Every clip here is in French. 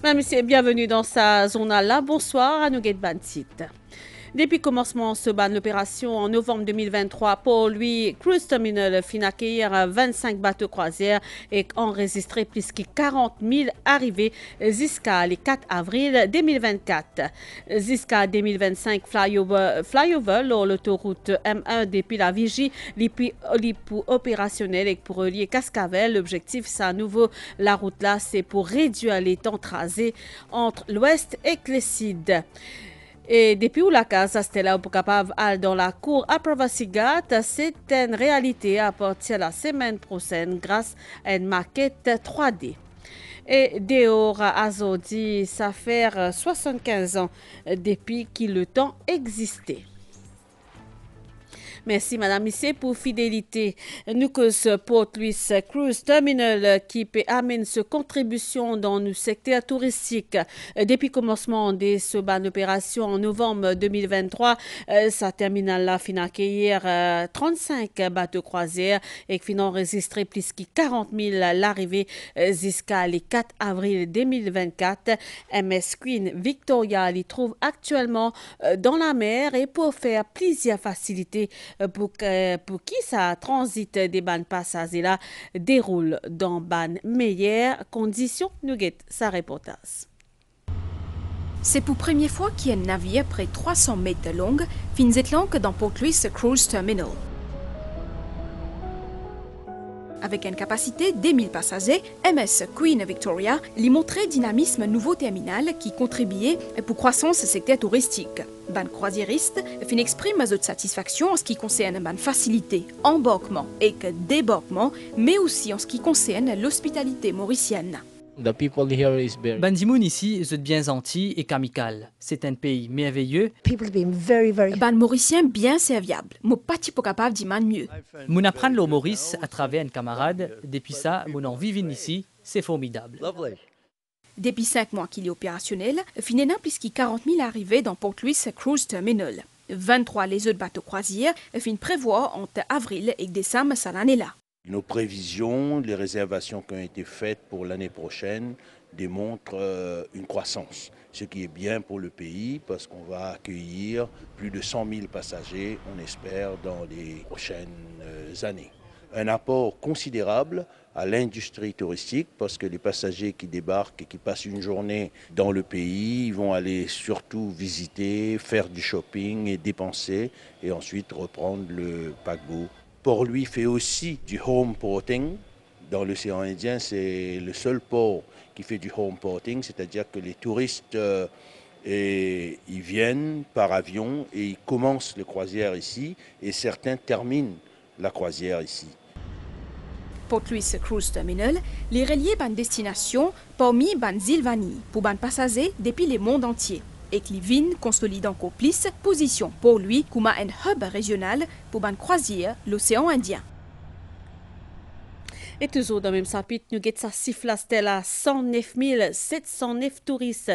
Madame, monsieur, bienvenue dans sa journal-là. Bonsoir à Nouguet Bantit. Depuis le commencement de l'opération en novembre 2023, pour lui, Cruise Terminal fin accueillir 25 bateaux croisières et enregistré plus que 40 000 arrivées jusqu'à le 4 avril 2024. Jusqu'à 2025, flyover l'autoroute M1 depuis la Vigie, pour opérationnel et pour relier Cascavel. L'objectif, c'est à nouveau la route là, c'est pour réduire les temps tracés entre l'ouest et le sud. Et depuis où la casa c'était là pour capable aller dans la cour à Provasigat, c'est une réalité à partir de la semaine prochaine grâce à une maquette 3D. Et dehors à Zodi, ça fait 75 ans depuis que le temps existait. Merci Madame Missé pour fidélité. Nous que ce Port-Louis Cruise Terminal qui peut amener sa contribution dans le secteur touristique. Depuis le commencement de ce ban d'opération en novembre 2023, sa terminal là fin accueillir 35 bateaux croisières et fin enregistré plus que 40 000 l'arrivée jusqu'à le 4 avril 2024. MS Queen Victoria l'y trouve actuellement dans la mer et pour faire plusieurs facilités pour qui ça transite des bandes passagers là déroule dans ban meilleures conditions. Nous guette sa reportage. C'est pour la première fois qu'il y a un navire près de 300 mètres long fin que dans Port-Louis Cruise Terminal. Avec une capacité de 1000 passagers, MS Queen Victoria lui montrait dynamisme nouveau terminal qui contribuait pour croissance secteur touristique. Ban croisiériste fin exprime sa satisfaction en ce qui concerne ban facilité, embarquement et débarquement, mais aussi en ce qui concerne l'hospitalité mauricienne. Bandimoun ici, c'est bien gentil et amical. C'est un pays merveilleux. Ban mauricien bien serviable. Mon pas pas capable d'y mieux. Mon apprendre le Maurice à travers un camarade. Depuis ça, mon en vivant ici, c'est formidable. Depuis 5 mois qu'il est opérationnel, finalement plus que 40 000 arrivées dans Port-Louis Cruise Terminal. 23 les autres bateaux croisières fin prévoient entre avril et décembre cette année-là. Nos prévisions, les réservations qui ont été faites pour l'année prochaine démontrent une croissance, ce qui est bien pour le pays parce qu'on va accueillir plus de 100 000 passagers, on espère, dans les prochaines années. Un apport considérable à l'industrie touristique parce que les passagers qui débarquent et qui passent une journée dans le pays, ils vont aller surtout visiter, faire du shopping et dépenser et ensuite reprendre le paquebot. Port-Louis fait aussi du home porting. Dans l'océan Indien, c'est le seul port qui fait du home porting, c'est-à-dire que les touristes ils viennent par avion et ils commencent les croisières ici et certains terminent la croisière ici. Port-Louis Cruise Terminal, les reliés ban destination parmi ban Zilvani pour ban passagers depuis le monde entier. Et que les vignes consolident encore plus position pour lui comme un hub régional pour ban croisière l'océan Indien. Et toujours dans le même chapitre, nous avons sa cifre là 109 709 touristes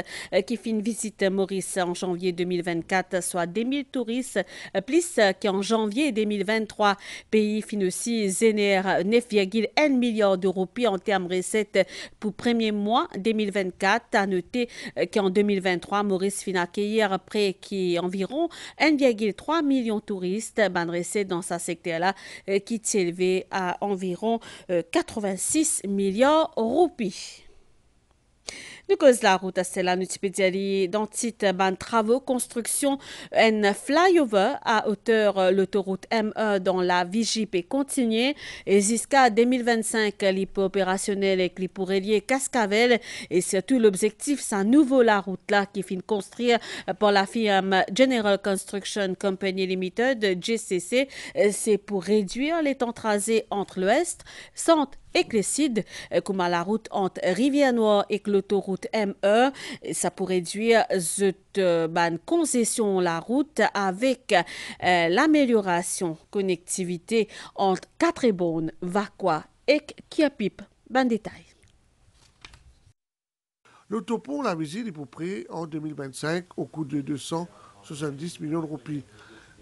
qui font visite Maurice en janvier 2024, soit 2 000 touristes plus qu'en janvier 2023. Pays fin aussi génère 9,1 milliards d'euros en termes de recettes pour le premier mois 2024. À noter qu'en 2023, Maurice fin accueillir près environ 1,3 million de touristes. Ban recette dans ce secteur-là qui s'élevait à environ 86 milliards de roupies. Nous cause la route à celle-là, nous pédiali dans titre ban travaux construction un flyover à hauteur l'autoroute M1 dans la Vigie peut continuer et jusqu'à 2025 l'hypo opérationnel et l'hypo relier Cascavel et surtout l'objectif c'est un nouveau la route là qui finit construire par la firme General Construction Company Limited GCC, c'est pour réduire les temps tracés entre l'ouest, centre et le sud, comme à la route entre Rivière-Noire et l'autoroute M1, ça pourrait réduire cette concession la route avec l'amélioration connectivité entre Quatre-Bonnes, Vaqua et Kiapip. Ban détail. L'autopont La Visite est pour prêt en 2025 au coût de 270 millions de roupies.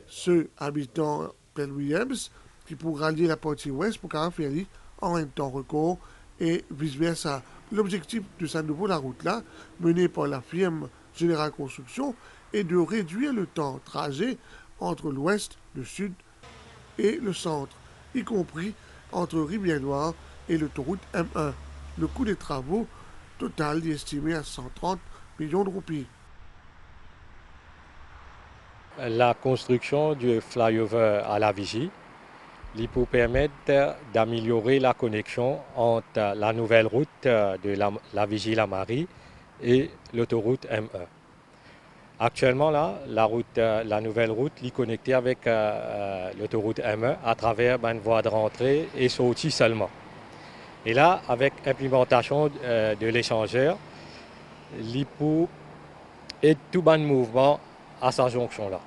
Ceux habitant Pell Williams qui pour rallier la partie ouest pour Caraféry en même temps recours et vice-versa L'objectif de sa nouvelle route-là, menée par la firme Générale Construction, est de réduire le temps de trajet entre l'ouest, le sud et le centre, y compris entre Rivière-Noire et l'autoroute M1. Le coût des travaux total est estimé à 130 millions de roupies. La construction du flyover à la Vigie pour permettre d'améliorer la connexion entre la nouvelle route de la Vigie-la-Marie et l'autoroute M1. Actuellement, là, la nouvelle route est connectée avec l'autoroute M1 à travers une voie de rentrée et sortie seulement. Et là, avec l'implémentation de l'échangeur, l'IPO est tout bon mouvement à sa jonction-là.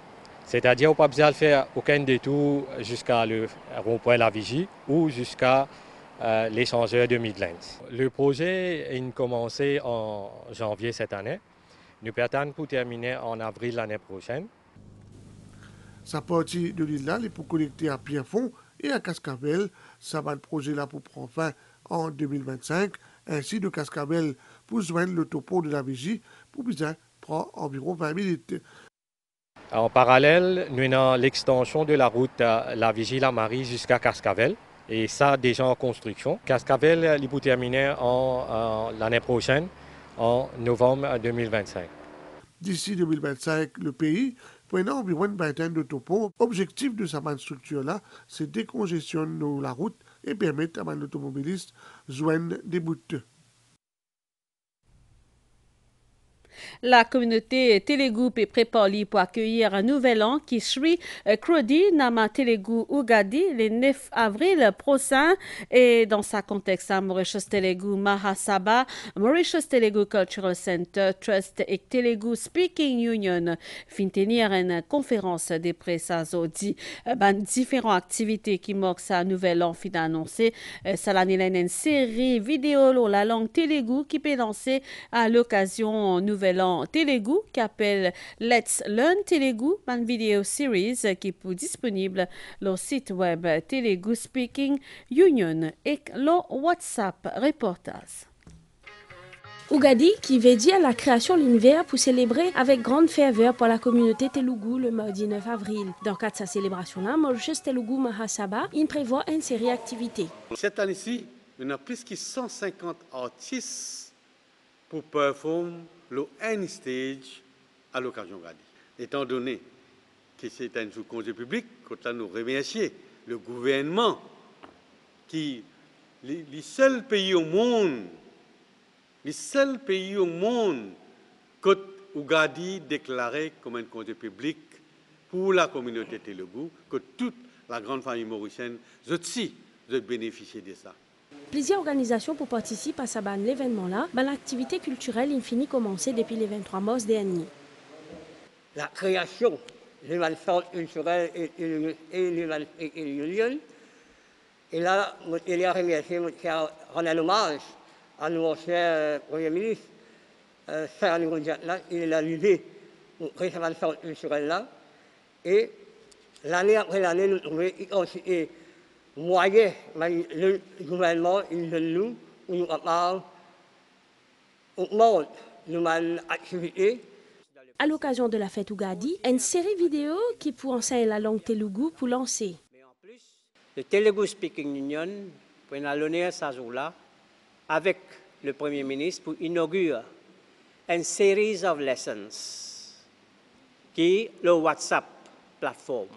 C'est-à-dire qu'on n'a pas besoin de faire aucun détour jusqu'à le rond-point La Vigie ou jusqu'à l'échangeur de Midlands. Le projet a commencé en janvier cette année. Nous prétendons pour terminer en avril l'année prochaine. Sa partie de l'île-là est pour connecter à Pierrefonds et à Cascavel. Ça va le projet-là pour prendre fin en 2025. Ainsi, de Cascavel pour joindre le topo de La Vigie pour besoin prend environ 20 minutes. En parallèle, nous avons l'extension de la route La Vigie-la-Marie jusqu'à Cascavel. Et ça, déjà en construction. Cascavel, il peut terminer l'année prochaine, en novembre 2025. D'ici 2025, le pays prend environ une vingtaine de topos. L'objectif de sa structure-là, c'est décongestionner la route et permettre à l'automobiliste de joindre des bouts. La communauté Telugu est préparée pour accueillir un nouvel an qui Sri Krodi Nama Telugu Ugadi le 9 avril prochain. Et dans ce contexte, Mauritius Telugu Mahasabha, Mauritius Telugu Cultural Center Trust et Telugu Speaking Union fin tenir une conférence de presse à Zodi. Différentes activités qui marquent sa nouvel an fin annoncé. Ça une série vidéo la langue Telugu qui peut lancer à l'occasion nouvel an Telugu qui appelle Let's Learn Telugu, une vidéo series qui est disponible sur le site web Telugu Speaking Union et le WhatsApp reportage. Ugadi, qui veut dire la création de l'univers pour célébrer avec grande ferveur pour la communauté Telugu le mardi 9 avril. Dans le cadre de sa célébration-là, Mauritius Telugu Mahasabha, il prévoit une série d'activités. Cette année-ci, il y a plus de 150 artistes pour performer le end stage à l'occasion Ugadi. Étant donné que c'est un congé public, nous remercions le gouvernement qui est le seul pays au monde que Ugadi déclaré comme un congé public pour la communauté Telugu, que toute la grande famille mauricienne aussi de bénéficier de ça. Plusieurs organisations pour participer à cet événement-là, l'activité culturelle infinie commencée depuis le 23 mars dernier. La création de l'événement culturel et l'union. Et là, il y a remercié, on a hommage à notre cher Premier ministre, il a l'idée pour créer cette événement culturel-là. Et l'année après l'année, nous trouvons aussi moyen, le gouvernement, il nous parle, augmente nos activités. À l'occasion de la fête Ugadi, une série vidéo qui pour enseigner la langue Telugu pour lancer. Le Telugu Speaking Union, pour l'honneur ce jour-là, avec le Premier ministre, pour inaugurer une série de lessons qui est le WhatsApp plateforme.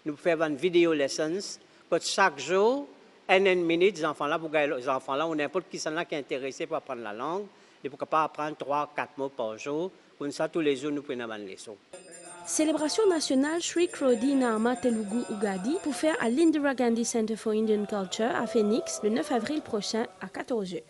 Nous faisons une vidéo lessons. Chaque jour, une minute, les enfants-là, ou n'importe qui sont là qui est intéressé pour apprendre la langue, et pour pas apprendre 3-4 mots par jour. Comme ça, tous les jours, nous prenons une leçon. Célébration nationale Sri Krodi Nama Telugu Ugadi pour faire à l'Indira Gandhi Center for Indian Culture à Phoenix le 9 avril prochain à 14h.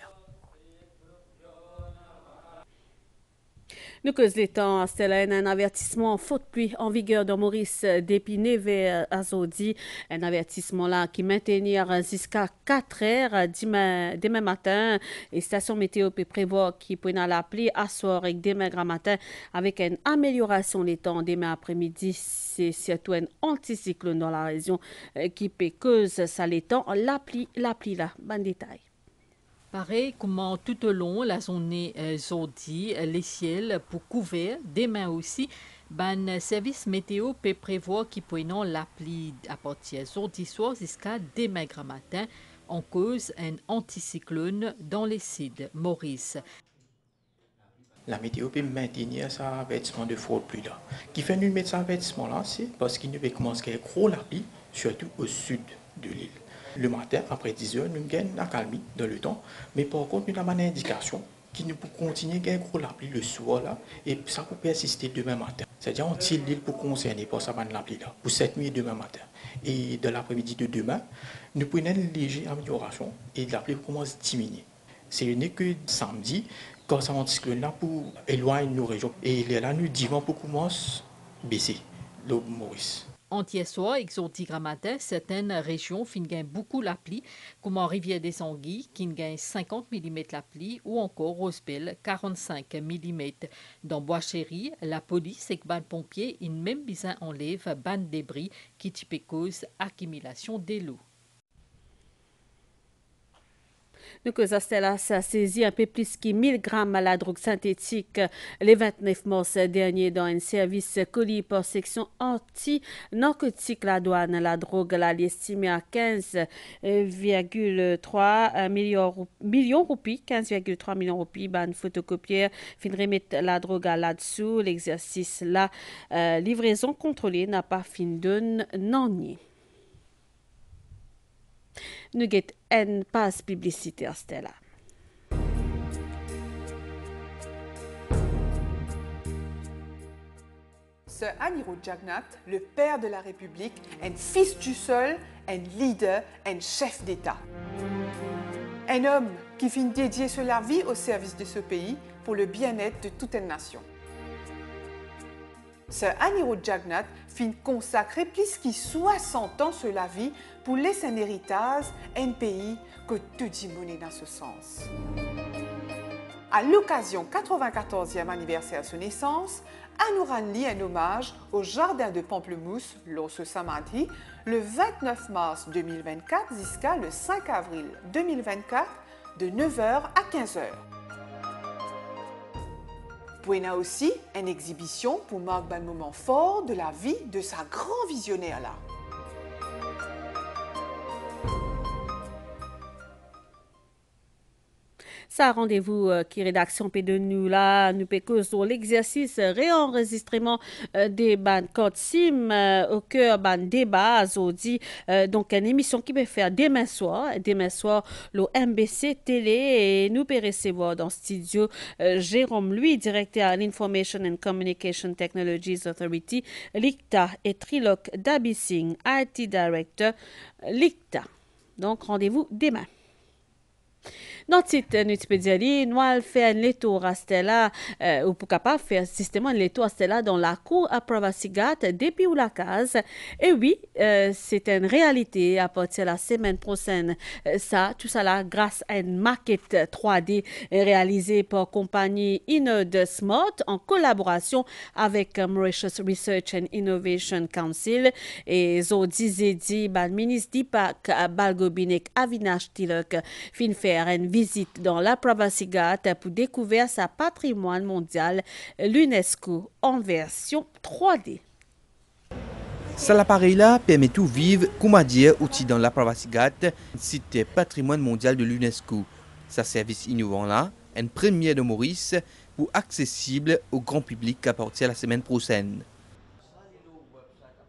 Nous causons un avertissement faute pluie en vigueur dans Maurice d'Épinay vers Azodi. Un avertissement là qui maintenir jusqu'à 4 heures demain matin. Et station météo peut prévoir qu'il peut la pluie à soir et demain grand matin avec une amélioration des temps demain après-midi. C'est surtout un anticyclone dans la région qui peut causer ça les temps. La pluie là. Bon détail. Pareil, comment tout au long la journée aujourd'hui, les ciels pour couvrir, demain aussi, ben service météo peut prévoir qu'il peut non la pluie à partir d'aujourd'hui soir jusqu'à demain grand matin en cause un anticyclone dans les sites Maurice. La météo peut maintenir sa avertissement de forte pluie là. Qui fait nous mettre cet avertissement là, c'est parce qu'il ne peut commencer à gros la pluie, surtout au sud de l'île. Le matin, après 10 heures, nous gagnons la calmie dans le temps, mais par contre, nous avons une indication qui nous peut continuer à gros la pluie le soir là, et ça peut persister demain matin. C'est-à-dire, on tire l'île pour concerner pour ça la pluie là, pour cette nuit demain matin. Et de l'après-midi de demain, nous prenons une légère amélioration et la pluie commence à diminuer. C'est unique que samedi, quand ça anticyclone là pour éloigner nos régions. Et là, nous disons pour commencer à baisser l'eau Maurice. Entier soir, exotique matin, certaines régions gagnent beaucoup la pluie, comme en Rivière des Anguilles, qui gagne 50 mm la pluie, ou encore Rosebel, 45 mm. Dans Bois-Chéry, la police et les pompiers, ils même bien enlèvent ban débris qui type cause accumulation des lots. Donc, Stella a saisi un peu plus que 1000 grammes de la drogue synthétique le 29 mars dernier dans un service colis par section anti-narcotique la douane. La drogue l'a estimée à 15,3 millions roupies, 15,3 millions roupies. Ban photocopieur fin remettre la drogue là-dessous. L'exercice la livraison contrôlée n'a pas fin d'un non. Nous avons une passe publicitaire, Stella. Sir Anirudh Jagannath, le père de la République, un fils du sol, un leader, un chef d'État. Un homme qui finit dédier sa vie au service de ce pays pour le bien-être de toute une nation. Sir Anirudh Jagannath finit consacrer plus de 60 ans sur la vie pour laisser un héritage à un pays que tout dit monnaie dans ce sens. À l'occasion 94e anniversaire de sa naissance, nous rendons un hommage au jardin de Pamplemousse, l'Osso Samadhi, le 29 mars 2024 jusqu'à le 5 avril 2024, de 9h à 15h. Puis il y a aussi une exhibition pour marquer un moment fort de la vie de sa grand visionnaire là. Ça rendez-vous qui rédaction peut de nous là, nous peut sur l'exercice réenregistrement des bandes code SIM au cœur bande débat aujourd'hui donc une émission qui peut faire demain soir le MBC télé et nous peut recevoir dans le studio Jérôme Louis, directeur à l'Information and Communication Technologies Authority l'ICTA et Triloc Dabising, IT Director l'ICTA. Donc rendez-vous demain. Dans cette nutipédiali, nous allons faire un tour à Stella, ou pourquoi pas faire systématiquement un tour à Stella dans la cour à Pravasigat depuis ou la case. Et oui, c'est une réalité à partir de la semaine prochaine. Tout ça là, grâce à une maquette 3D réalisée par compagnie Inode Smart en collaboration avec Mauritius Research and Innovation Council et Zodi Zedi, ministre Dipak Balgobinek Avinash Tilok, fin faire une visite dans la Pravasigat pour découvrir sa patrimoine mondial l'UNESCO en version 3D. Cet appareil-là permet tout vivre, comment dire, aussi dans la Pravasigat, site patrimoine mondial de l'UNESCO. Ce service innovant-là, une première de Maurice, pour accessible au grand public à partir de la semaine prochaine.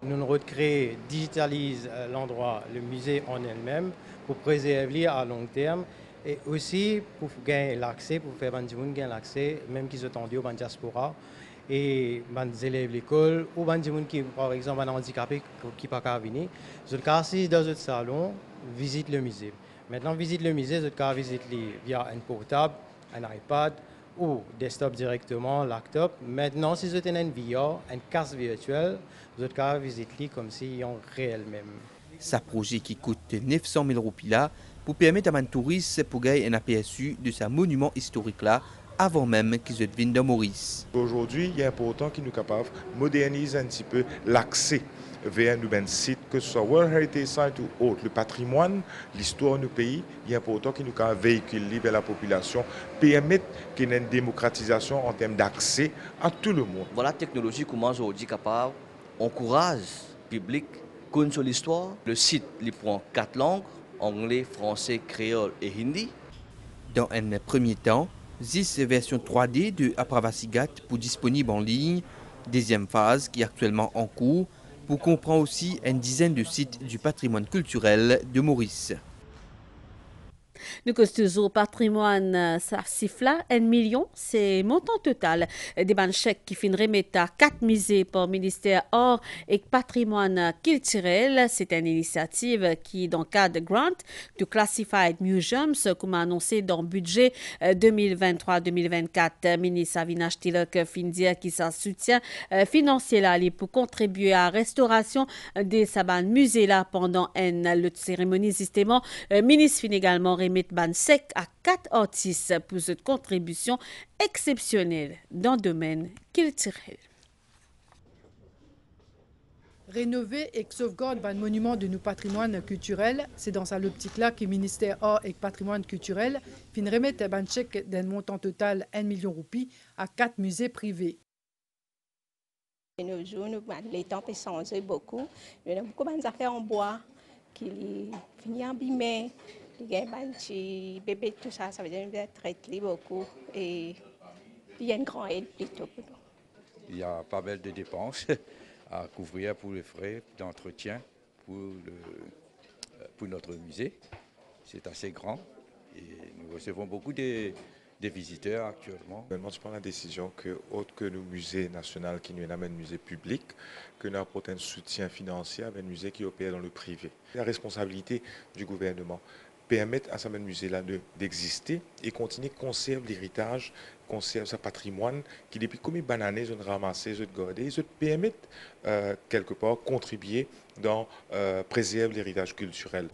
Nous recréons, digitalisons l'endroit, le musée en elle-même, pour préserver à long terme. Et aussi pour gagner l'accès, pour faire des gens gagner l'accès, même qui sont tendus au diaspora, et des élèves de l'école, ou des gens qui, par exemple, sont handicapés, qui ne peuvent pas venir. Ils peuvent assis dans un salon, visite le musée. Maintenant, visite le musée, ils peuvent visiter via un portable, un iPad, ou desktop directement, laptop. Maintenant, si vous avez un VR, un casque virtuel, vous pouvez visiter comme s'ils ont réel même. Ce projet qui coûte 900 000 roupies là, pour permettre à un touriste pour gagner un aperçu de ce monument historique là avant même qu'ils viennent de Maurice. Aujourd'hui, il est important qu'ils nous capables de moderniser un petit peu l'accès vers un nouvel site, que ce soit World Heritage Site ou autre. Le patrimoine, l'histoire de nos pays, il est important qu'ils nous véhiculer vers la population, permettre qu'il y ait une démocratisation en termes d'accès à tout le monde. Voilà, la technologie commence aujourd'hui capable, encourage le public, connaître sur l'histoire. Le site il prend 4 langues, anglais, français, créole et hindi. Dans un premier temps, 10 versions 3D de Apravasigat pour disponibles en ligne. Deuxième phase qui est actuellement en cours pour comprendre aussi une dizaine de sites du patrimoine culturel de Maurice. Nous costons au patrimoine, ça siffle 1 million, c'est montant total des ban chèques qui finiraient remettre à 4 musées par ministère Art et Patrimoine culturel. C'est une initiative qui, dans le cadre de Grant to Classified Museums, comme annoncé dans le budget 2023-2024, ministre Avinash Tilak fin dire qui ça soutient financier là pour contribuer à la restauration des saban musées là pendant une cérémonie justement. Ministre fin également remettre ban sec à 4 artistes pour cette contribution exceptionnelle dans le domaine culturel. Rénover et sauvegarder un monument de nos patrimoines culturels, c'est dans ça l'optique-là que le ministère Art et Patrimoine culturel fin remettre un chèque d'un montant total 1 million de roupies à 4 musées privés. De nos jours, les temps ont changé beaucoup. Il y a beaucoup d'affaires en bois qui finissent abîmées. Les bébés, tout ça, ça veut dire traiter beaucoup. Et il y a une grande aide plutôt pour nous. Il y a pas mal de dépenses à couvrir pour les frais d'entretien pour notre musée. C'est assez grand et nous recevons beaucoup de visiteurs actuellement. Je prends la décision que, autre que nos musées nationaux qui nous amènent musée public, que nous apportons un soutien financier à un musée qui opère dans le privé. La responsabilité du gouvernement permettre à ce musée-là d'exister et continuer à conserver l'héritage, conserver ce patrimoine qui depuis combien d'années je ramassé, je gardé, je permettre quelque part contribuer dans préserver l'héritage culturel.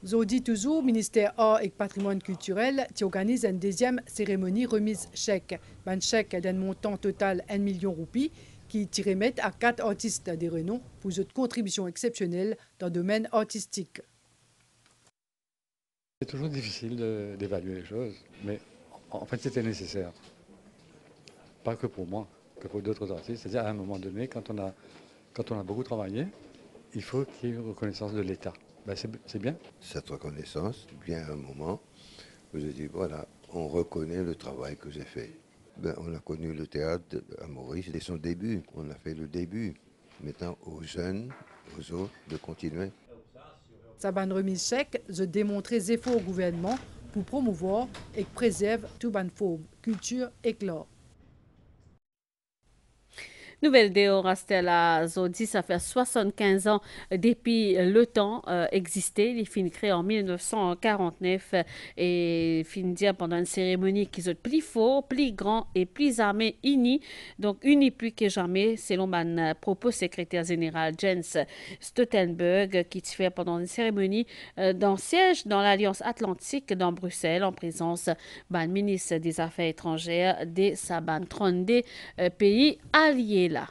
Zodi toujours, ministère Art et Patrimoine culturel, qui organise une deuxième cérémonie remise chèque. Un chèque d'un montant total 1 million de roupies qui remettent à 4 artistes de renom pour cette contribution exceptionnelle dans le domaine artistique. C'est toujours difficile d'évaluer les choses, mais en fait c'était nécessaire. Pas que pour moi, que pour d'autres artistes. C'est-à-dire à un moment donné, quand on a beaucoup travaillé, il faut qu'il y ait une reconnaissance de l'État. Ben, c'est bien. Cette reconnaissance vient à un moment où je dis voilà, on reconnaît le travail que j'ai fait. Ben, on a connu le théâtre à Maurice dès son début. On a fait le début. Maintenant aux jeunes, aux autres, de continuer. Saban remise chèque, je démontrer les efforts au gouvernement pour promouvoir et préserver tout ban forme, culture et l'art. Nouvelle déo Rastella Zodi, ça fait 75 ans depuis le temps existé. Il finit créé en 1949 et finit dire pendant une cérémonie qui est plus fort, plus grand et plus armé unis. Donc unis plus que jamais, selon mon propos secrétaire général Jens Stoltenberg, qui fait pendant une cérémonie dans siège dans l'Alliance Atlantique dans Bruxelles en présence du ministre des Affaires étrangères des Saban 32 pays alliés. Là.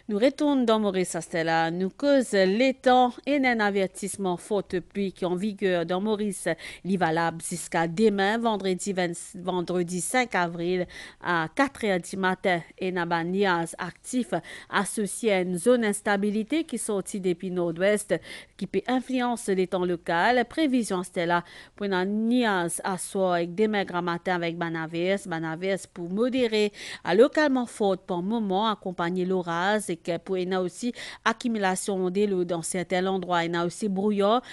Nous retournons dans Maurice Astella. Nous cause les temps et un avertissement faute pluie qui est en vigueur dans Maurice. Il est valable jusqu'à demain, vendredi 5 avril à 4h du matin. Et un nuage actif associé à une zone d'instabilité qui sortit depuis nord-ouest qui peut influencer les temps locaux. Prévision Astella pour un nuage à soir avec demain grand matin avec banaverse pour modérer à localement forte pour moment accompagner l'orage. Pour il y a aussi accumulation de l'eau dans certains endroits. Il y a aussi brouillard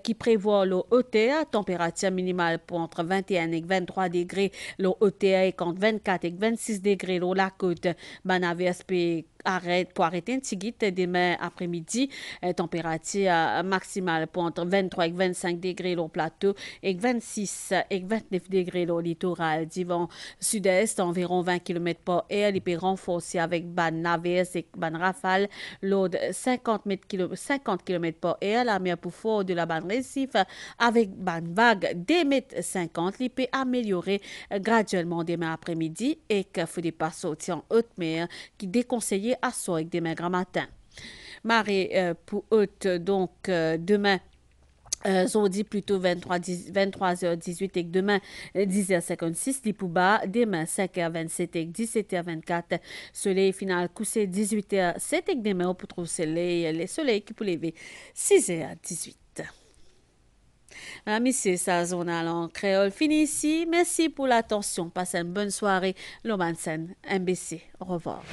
qui prévoit l'eau hauteur, température minimale pour entre 21 et 23 degrés. L'eau hauteur est entre 24 et 26 degrés. L'eau la côte, banaverse pour arrêter un petit guide demain après-midi. Température maximale pour entre 23 et 25 degrés l'eau plateau et 26 et 29 degrés l'eau littoral. Du vent sud-est, environ 20 km par heure. Il peut renforcer avec banaverse et ban rafale, l'aude 50 km par heure, la mer pour fort de la ban récif, avec ban vague des mètres 50, il peut améliorer graduellement demain après-midi et qu'il faut pas sortir en haute mer qui déconseillé à soir avec demain grand matin. Marée pour haute, donc demain. On dit plutôt 23h18 et demain 10h56, les pour bas, demain 5h27 et 17h24, soleil final couché 18h07 et demain on peut trouver les soleils qui peut lever 6h18. Madame, c'est sa zone en créole fini ici. Merci pour l'attention. Passez une bonne soirée. Lomansen, MBC. Au revoir.